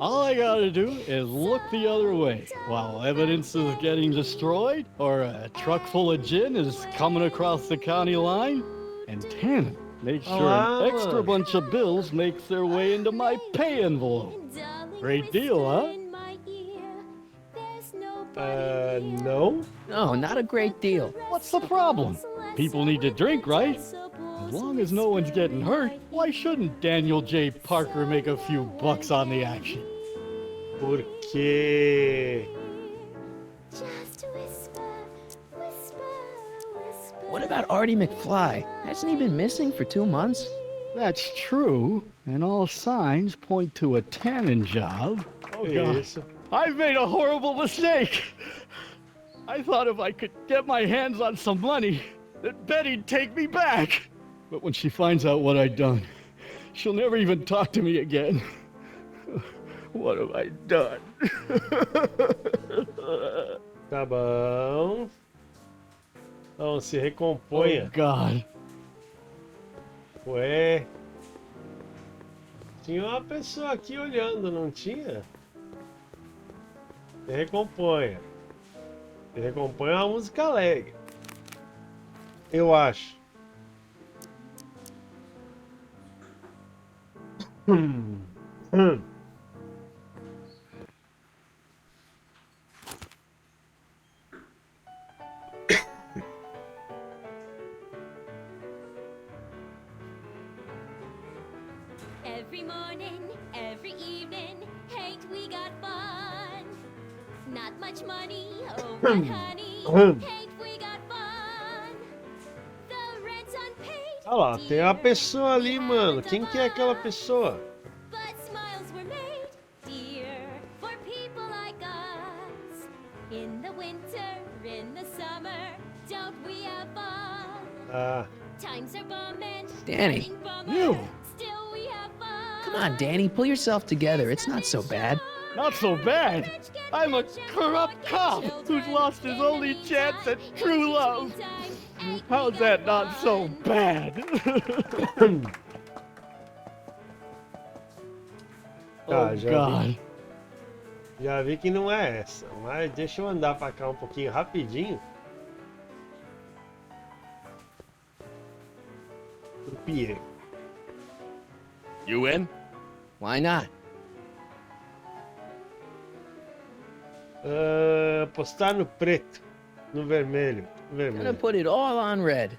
All I gotta do is look the other way while evidence is getting destroyed or a truck full of gin is coming across the county line, and Tannen Make sure Olá, an extra mano. bunch of bills makes their way into my pay envelope. Great deal, huh? Não? No, not a great deal. What's the problem? People need to drink, right? As long as no one's getting hurt, why shouldn't Daniel J. Parker make a few bucks on the action? Por quê? What about Artie McFly? Hasn't he been missing for 2 months? That's true, and all signs point to a tanning job. Oh, God. Isso. I've made a horrible mistake. I thought if I could get my hands on some money, that Betty'd take me back. But when she finds out what I'd done, she'll never even talk to me again. What have I done? Tá bom. Então, se recomponha. Oh, God. Ué. Tinha uma pessoa aqui olhando, não tinha? Se recomponha. Se recomponha é uma música alegre. Eu acho. Every morning, every evening, ain't we got fun? Not much money, oh my honey, ain't we got fun? The rent's unpaid, Olha lá, tem uma pessoa ali, mano. Quem que é aquela pessoa? but smiles were made, dear, for people like us. In the winter, in the summer, don't we have fun? Ah, Times are bumming, Danny, You! still we have fun. come on, Danny, pull yourself together. It's not so bad. Not so bad. I'm a corrupt cop who's lost his only chance at true love. How's that not so bad? tá, Oh, já God. vi. Já vi que não é essa. Mas deixa eu andar pra cá um pouquinho rapidinho. Pro Pierre. You in? Why not? Apostar no preto. No vermelho. Gonna Vermelho. put it all on red.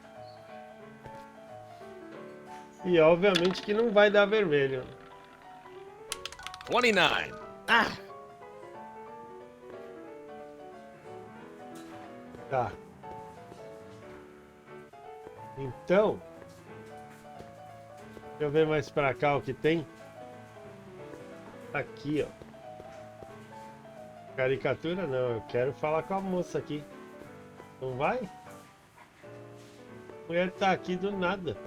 E obviamente que não vai dar vermelho. 29. Ah, Tá. Então. Deixa eu ver mais pra cá o que tem. Aqui, ó. Caricatura não, eu quero falar com a moça aqui. Não vai? A mulher tá aqui do nada.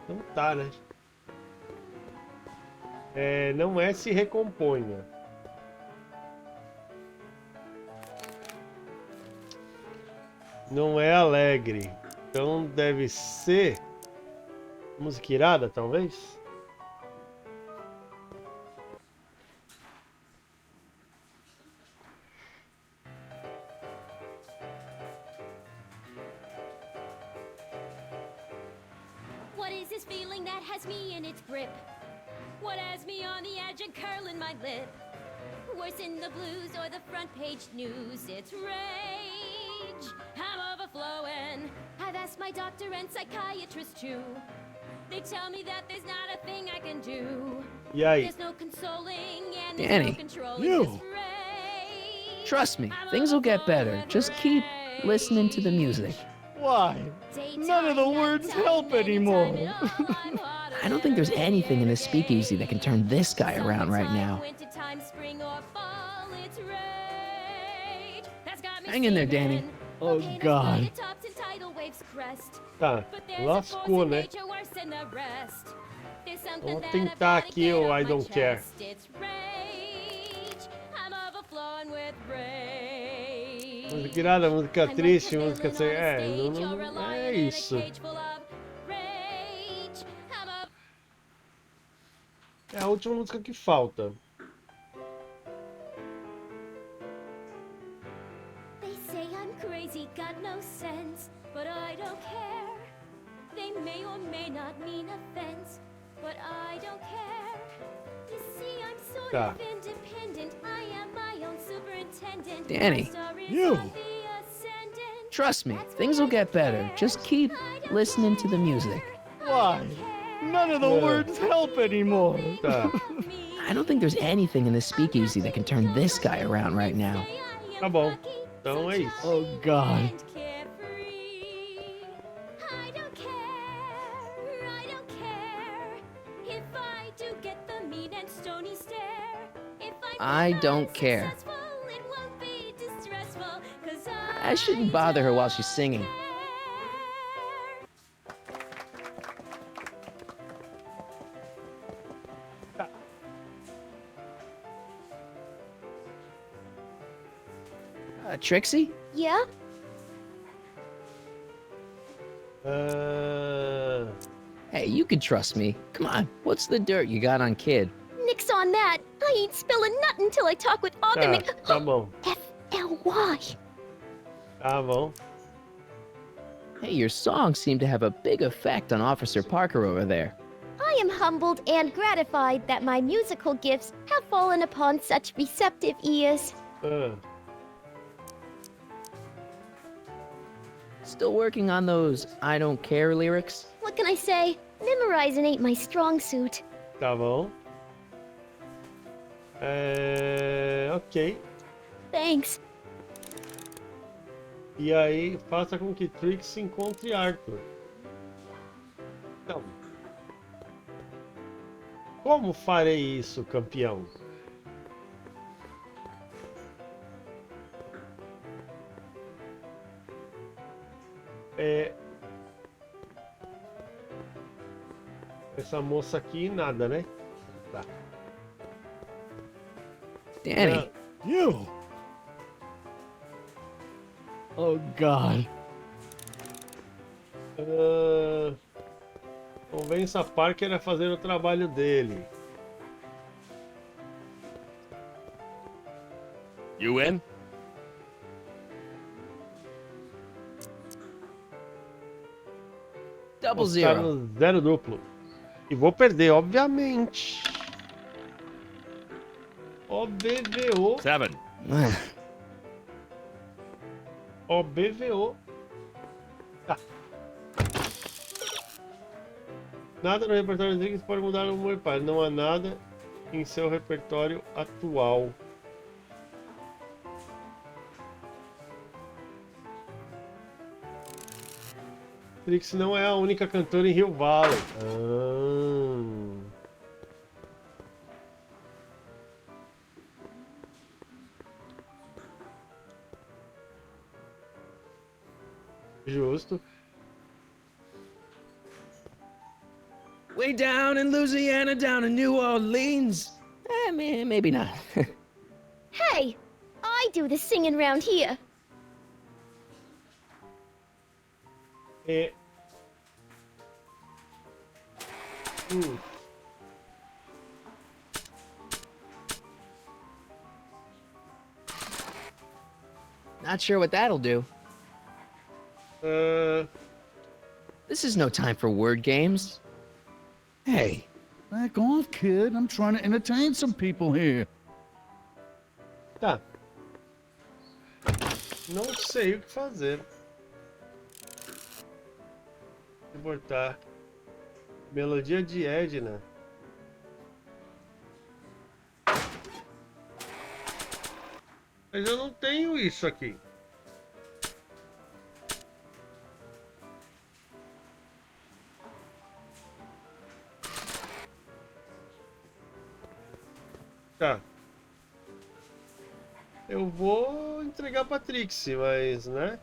Não tá, né? Não é se recomponha. Não é alegre. Então deve ser música irada, talvez? What is this feeling that has me in its grip? What has me on the edge and curling my lip? Worse in the blues or the front page news, it's rage. I'm overflowing. I've asked my doctor and psychiatrist too. They tell me that there's not a thing I can do. E aí? There's no consoling and there's Danny, no controlling you. this rage. trust me, things will get better. Just keep listening to the music. Why? None of the words help anymore. I don't think there's anything in this speakeasy that can turn this guy around right now. Hang in there, Danny. Oh, God. Tá, lascou, né? Vamos tentar aqui o I Don't Care. Música irada, música triste, música sem... não é isso. É a última música que falta. They say I'm crazy, got no sense, but I don't care. They may or might not mean offense, but I don't care. You see, I'm sort Tá. of independent. I am my own superintendent. Danny. My star is You. on the ascendant. Trust me, things will get better. Just keep listening to the music. Why? None of the words help anymore. Tá. I don't think there's anything in this speakeasy that can turn this guy around right now. Tá bom. Então é isso. Oh, God. I don't care, I don't care if I do get the mean and stony stare. If I'm I don't care. successful, it won't be distressful, 'cause I shouldn't bother her while she's singing. Trixie? Yeah? Hey, you can trust me. Come on, what's the dirt you got on Kid? Nix on that. I ain't spilling nothing until I talk with Augur Tá, Mc... tá bom. F-L-Y. Tá bom. Hey, your songs seem to have a big effect on Officer Parker over there. I am humbled and gratified that my musical gifts have fallen upon such receptive ears. Still working on those I don't care lyrics? What can I say? Memorizing ain't my strong suit. Tá bom. Ok. Thanks. E aí, faça com que Trix encontre Arthur. Então, como farei isso, campeão? Essa moça aqui, nada, né? Tá. Danny. You. Oh, God. Convença Parker a fazer o trabalho dele. You in? Double Postar zero. no zero duplo. E vou perder, obviamente. OBVO. 7. OBVO. Tá. Nada no repertório dele que pode mudar no humor pai. Não há nada em seu repertório atual. Trix não é a única cantora em Rio Valley. Justo. Way down in Louisiana, down in New Orleans. Maybe not. Hey! I do the singing round here. Not sure what that'll do. This is no time for word games. Hey, back off, kid. I'm trying to entertain some people here. Tá. Não sei o que fazer. Importar. Melodia de Edna. Mas eu não tenho isso aqui. Tá. Eu vou entregar pra Trixie, mas, né?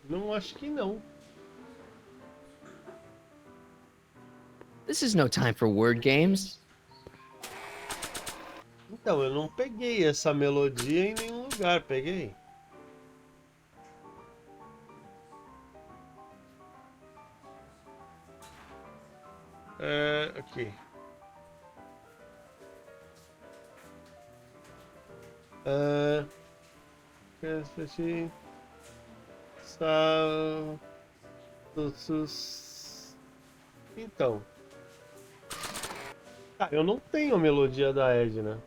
Não acho que não. This is no time for word games. Então, eu não peguei essa melodia em nenhum lugar, peguei? Ok. Então. Ah, eu não tenho a melodia da Edna.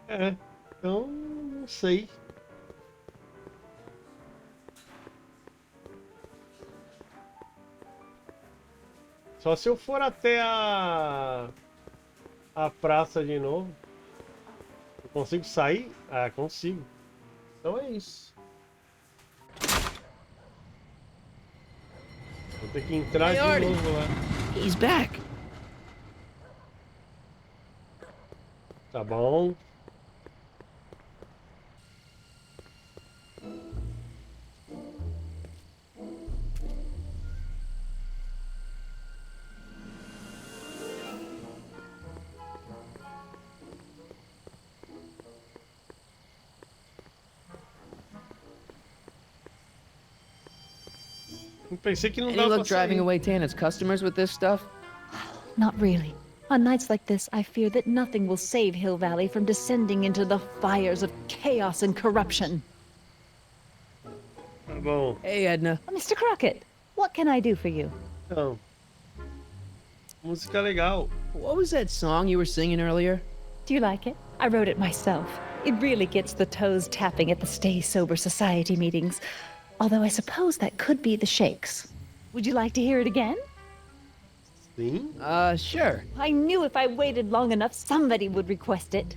É, então não sei. Só se eu for até a praça de novo. Eu consigo sair? Ah, consigo. Então é isso. Vou ter que entrar de Artie. novo lá. He's back. Tá bom. Eu pensei que não Any dava luck pra driving sair. away Tanith's customers with this stuff? Not really. On nights like this, I fear that nothing will save Hill Valley from descending into the fires of chaos and corruption. Tá bom. Hey, Edna. Mr. Crockett, what can I do for you? Então. Música legal. What was that song you were singing earlier? Do you like it? I wrote it myself. It really gets the toes tapping at the Stay Sober Society meetings. Although I suppose that could be the Shakes. Would you like to hear it again? Sim. Sure. I knew if I waited long enough, somebody would request it.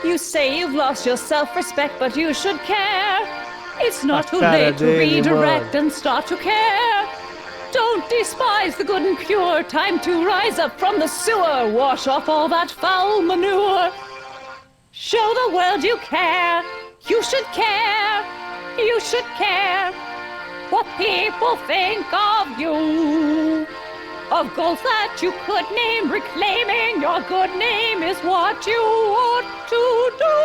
You say you've lost your self-respect, but you should care. It's not too late to redirect and start to care. Don't despise the good and pure. Time to rise up from the sewer. Wash off all that foul manure. Show the world you care. You should care. You should care what people think of you. Of goals that you could name, reclaiming your good name is what you ought to do.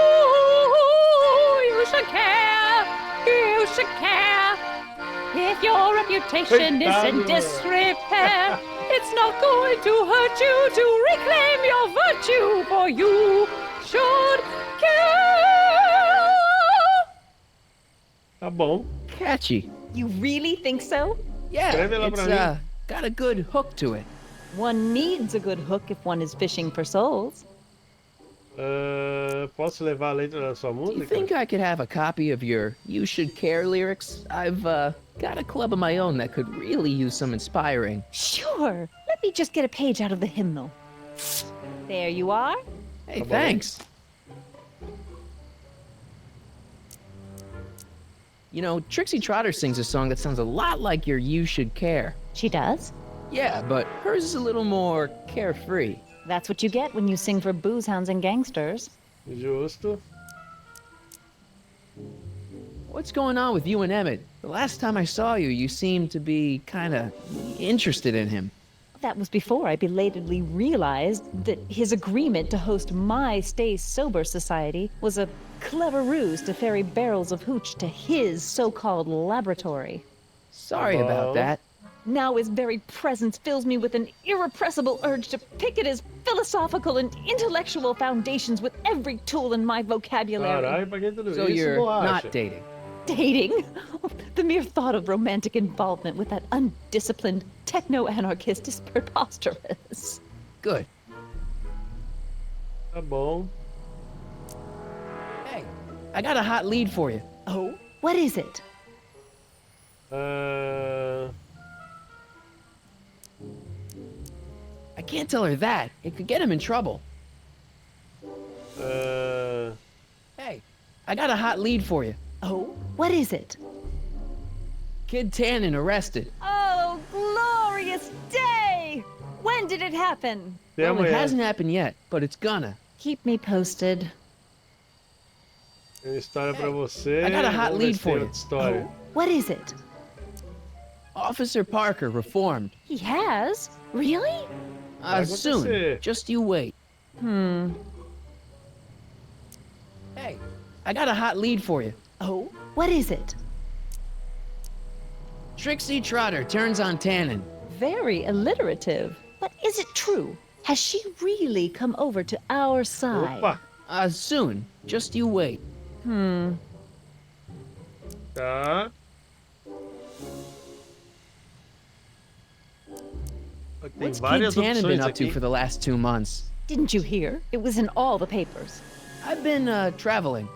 You should care. You should care. If your reputation is in disrepair, it's not going to hurt you to reclaim your virtue, for you should care. Tá bom. Catchy. You really think so? Yeah, Escreve lá pra mim. got a good hook to it. One needs a good hook if one is fishing for souls. Posso levar a letra da sua Do música? you think I could have a copy of your You Should Care lyrics? I've, got a club of my own that could really use some inspiring. Sure. Let me just get a page out of the hymnal. There you are. Hey, thanks. You know, Trixie Trotter sings a song that sounds a lot like your You Should Care. She does? Yeah, but hers is a little more carefree. That's what you get when you sing for booze hounds and gangsters. Justo. What's going on with you and Emmett? The last time I saw you, you seemed to be kinda interested in him. That was before I belatedly realized that his agreement to host my Stay Sober Society was a clever ruse to ferry barrels of hooch to his so-called laboratory. Sorry about that. Now his very presence fills me with an irrepressible urge to pick at his philosophical and intellectual foundations with every tool in my vocabulary. Caralho, pra que tudo So isso, you're bolacha? not dating. Dating? The mere thought of romantic involvement with that undisciplined techno-anarchist is preposterous. Good. Tá bom. Hey, I got a hot lead for you. Oh? What is it? I can't tell her that. It could get him in trouble. Hey, I got a hot lead for you. Oh? What is it? Kid Tannen arrested. Oh, glorious day! When did it happen? Well, it hasn't happened yet, but it's gonna. Keep me posted. Tem uma história pra você. I got a hot Vamos ver lead se tem for you. outra história. What is it? Officer Parker reformed. He has? Really? Soon. Just you wait. Hmm. Hey, I got a hot lead for you. Oh, what is it? Trixie Trotter turns on Tannen. Very alliterative. But is it true? Has she really come over to our side? Opa! Soon. Just you wait. Tá. Tem What's Kid várias Tannen been opções up to aqui. for the last 2 months? Didn't you hear? It was in all the papers. I've been, traveling.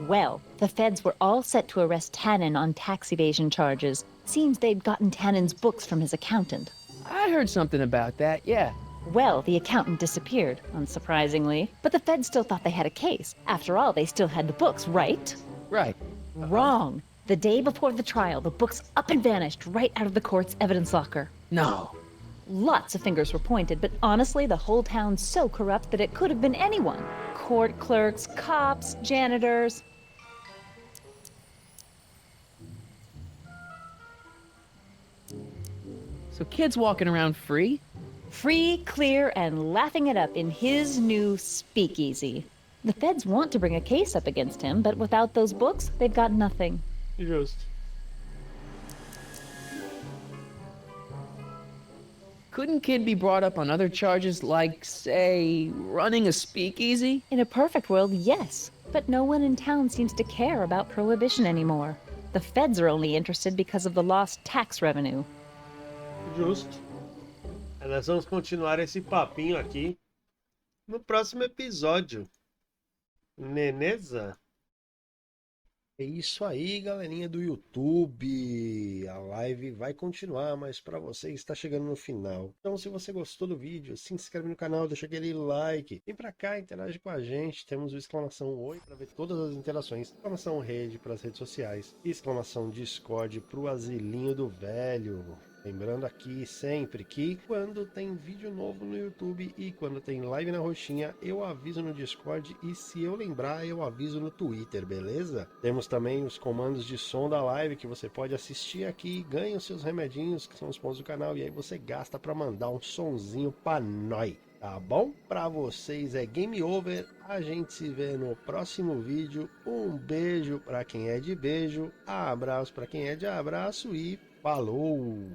Well, the feds were all set to arrest Tannen on tax evasion charges. Seems they'd gotten Tannen's books from his accountant. I heard something about that, yeah. Well, the accountant disappeared, unsurprisingly. But the feds still thought they had a case. After all, they still had the books, right? Right. Wrong. The day before the trial, the books up and vanished right out of the court's evidence locker. No. Lots of fingers were pointed, but honestly, the whole town's so corrupt that it could have been anyone. Court clerks, cops, janitors. So Kid's walking around free? Free, clear, and laughing it up in his new speakeasy. The feds want to bring a case up against him, but without those books, they've got nothing. Justo. Couldn't Kid be brought up on other charges like, say, running a speakeasy? In a perfect world, yes. But no one in town seems to care about prohibition anymore. The feds are only interested because of the lost tax revenue. Justo. Nós vamos continuar esse papinho aqui no próximo episódio. Beleza? É isso aí, galerinha do YouTube. A live vai continuar, mas para você está chegando no final. Então, se você gostou do vídeo, se inscreve no canal, deixa aquele like. Vem pra cá, interage com a gente. Temos o exclamação Oi para ver todas as interações. Exclamação Rede para as redes sociais. Exclamação Discord para o asilinho do velho. Lembrando aqui sempre que quando tem vídeo novo no YouTube e quando tem live na roxinha, eu aviso no Discord e se eu lembrar, eu aviso no Twitter, beleza? Temos também os comandos de som da live que você pode assistir aqui, ganha os seus remedinhos, que são os pontos do canal, e aí você gasta para mandar um sonzinho pra nós, tá bom? Pra vocês é game over, a gente se vê no próximo vídeo. Um beijo pra quem é de beijo, abraço pra quem é de abraço e falou!